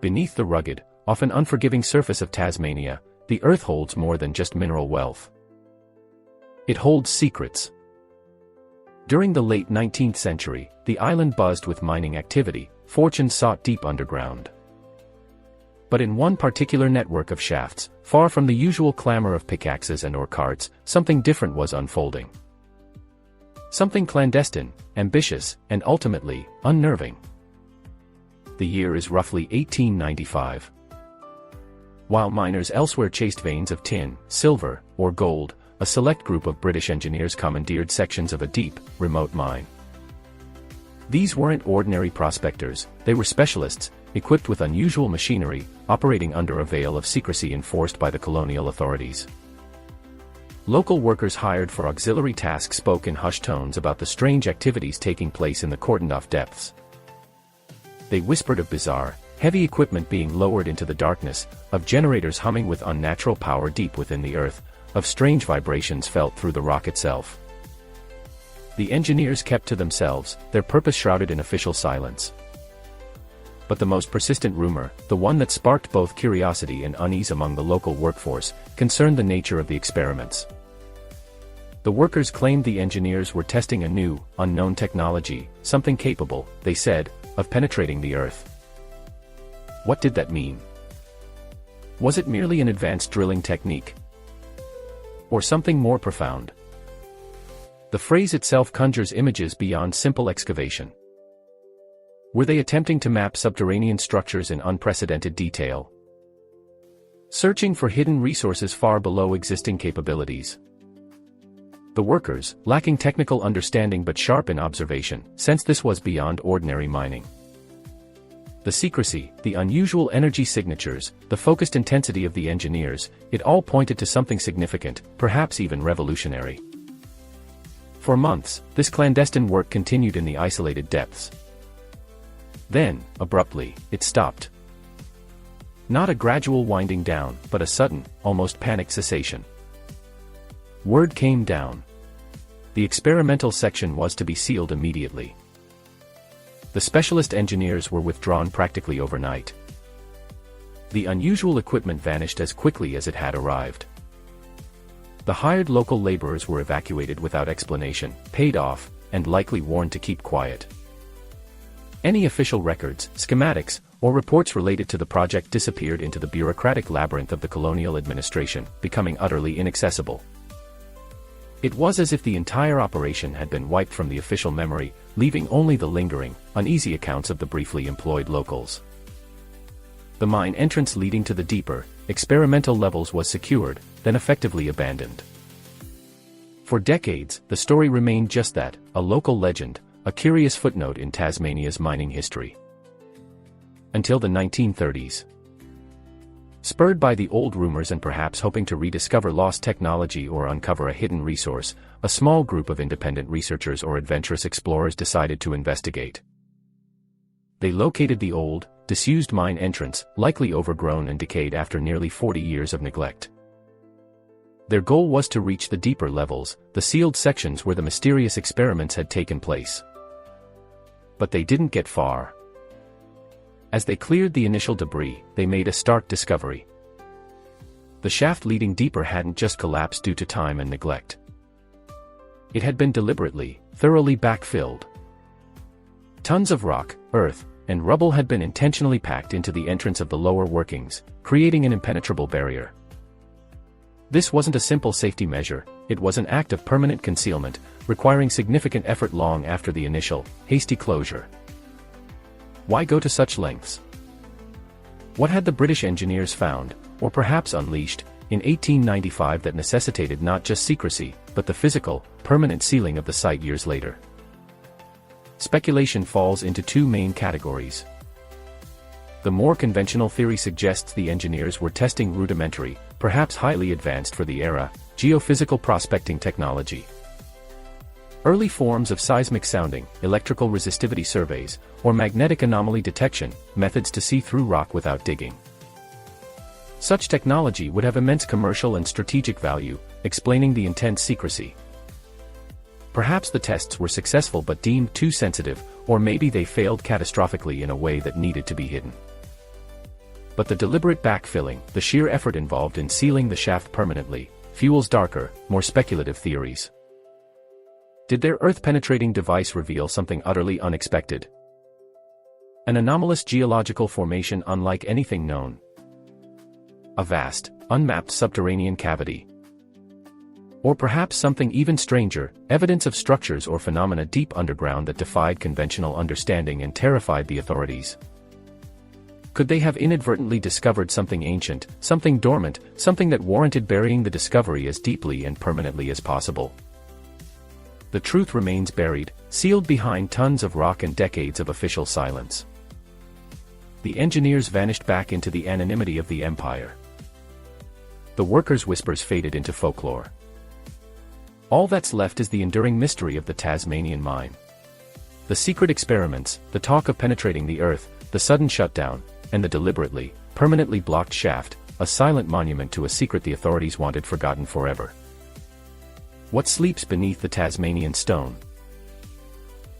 Beneath the rugged, often unforgiving surface of Tasmania, the Earth holds more than just mineral wealth. It holds secrets. During the late 19th century, the island buzzed with mining activity, fortunes sought deep underground. But in one particular network of shafts, far from the usual clamor of pickaxes and ore carts, something different was unfolding. Something clandestine, ambitious, and ultimately, unnerving. The year is roughly 1895. While miners elsewhere chased veins of tin, silver, or gold, a select group of British engineers commandeered sections of a deep, remote mine. These weren't ordinary prospectors, they were specialists, equipped with unusual machinery, operating under a veil of secrecy enforced by the colonial authorities. Local workers hired for auxiliary tasks spoke in hushed tones about the strange activities taking place in the cordoned-off depths. They whispered of bizarre, heavy equipment being lowered into the darkness, of generators humming with unnatural power deep within the earth, of strange vibrations felt through the rock itself. The engineers kept to themselves, their purpose shrouded in official silence. But the most persistent rumor, the one that sparked both curiosity and unease among the local workforce, concerned the nature of the experiments. The workers claimed the engineers were testing a new, unknown technology, something capable, they said, of penetrating the earth. What did that mean? Was it merely an advanced drilling technique? Or something more profound? The phrase itself conjures images beyond simple excavation. Were they attempting to map subterranean structures in unprecedented detail? Searching for hidden resources far below existing capabilities? The workers, lacking technical understanding but sharp in observation, sensed this was beyond ordinary mining. The secrecy, the unusual energy signatures, the focused intensity of the engineers, it all pointed to something significant, perhaps even revolutionary. For months, this clandestine work continued in the isolated depths. Then, abruptly, it stopped. Not a gradual winding down, but a sudden, almost panicked cessation. Word came down. The experimental section was to be sealed immediately. The specialist engineers were withdrawn practically overnight. The unusual equipment vanished as quickly as it had arrived. The hired local laborers were evacuated without explanation, paid off, and likely warned to keep quiet. Any official records, schematics, or reports related to the project disappeared into the bureaucratic labyrinth of the colonial administration, becoming utterly inaccessible. It was as if the entire operation had been wiped from the official memory, leaving only the lingering, uneasy accounts of the briefly employed locals. The mine entrance leading to the deeper, experimental levels was secured, then effectively abandoned. For decades, the story remained just that, a local legend, a curious footnote in Tasmania's mining history. Until the 1930s. Spurred by the old rumors and perhaps hoping to rediscover lost technology or uncover a hidden resource, a small group of independent researchers or adventurous explorers decided to investigate. They located the old, disused mine entrance, likely overgrown and decayed after nearly 40 years of neglect. Their goal was to reach the deeper levels, the sealed sections where the mysterious experiments had taken place. But they didn't get far. As they cleared the initial debris, they made a stark discovery. The shaft leading deeper hadn't just collapsed due to time and neglect. It had been deliberately, thoroughly backfilled. Tons of rock, earth, and rubble had been intentionally packed into the entrance of the lower workings, creating an impenetrable barrier. This wasn't a simple safety measure, it was an act of permanent concealment, requiring significant effort long after the initial, hasty closure. Why go to such lengths? What had the British engineers found, or perhaps unleashed, in 1895 that necessitated not just secrecy, but the physical, permanent sealing of the site years later? Speculation falls into two main categories. The more conventional theory suggests the engineers were testing rudimentary, perhaps highly advanced for the era, geophysical prospecting technology. Early forms of seismic sounding, electrical resistivity surveys, or magnetic anomaly detection, methods to see through rock without digging. Such technology would have immense commercial and strategic value, explaining the intense secrecy. Perhaps the tests were successful but deemed too sensitive, or maybe they failed catastrophically in a way that needed to be hidden. But the deliberate backfilling, the sheer effort involved in sealing the shaft permanently, fuels darker, more speculative theories. Did their Earth-penetrating device reveal something utterly unexpected? An anomalous geological formation unlike anything known. A vast, unmapped subterranean cavity. Or perhaps something even stranger, evidence of structures or phenomena deep underground that defied conventional understanding and terrified the authorities. Could they have inadvertently discovered something ancient, something dormant, something that warranted burying the discovery as deeply and permanently as possible? The truth remains buried, sealed behind tons of rock and decades of official silence. The engineers vanished back into the anonymity of the empire. The workers' whispers faded into folklore. All that's left is the enduring mystery of the Tasmanian mine. The secret experiments, the talk of penetrating the Earth, the sudden shutdown, and the deliberately, permanently blocked shaft, a silent monument to a secret the authorities wanted forgotten forever. What sleeps beneath the Tasmanian stone?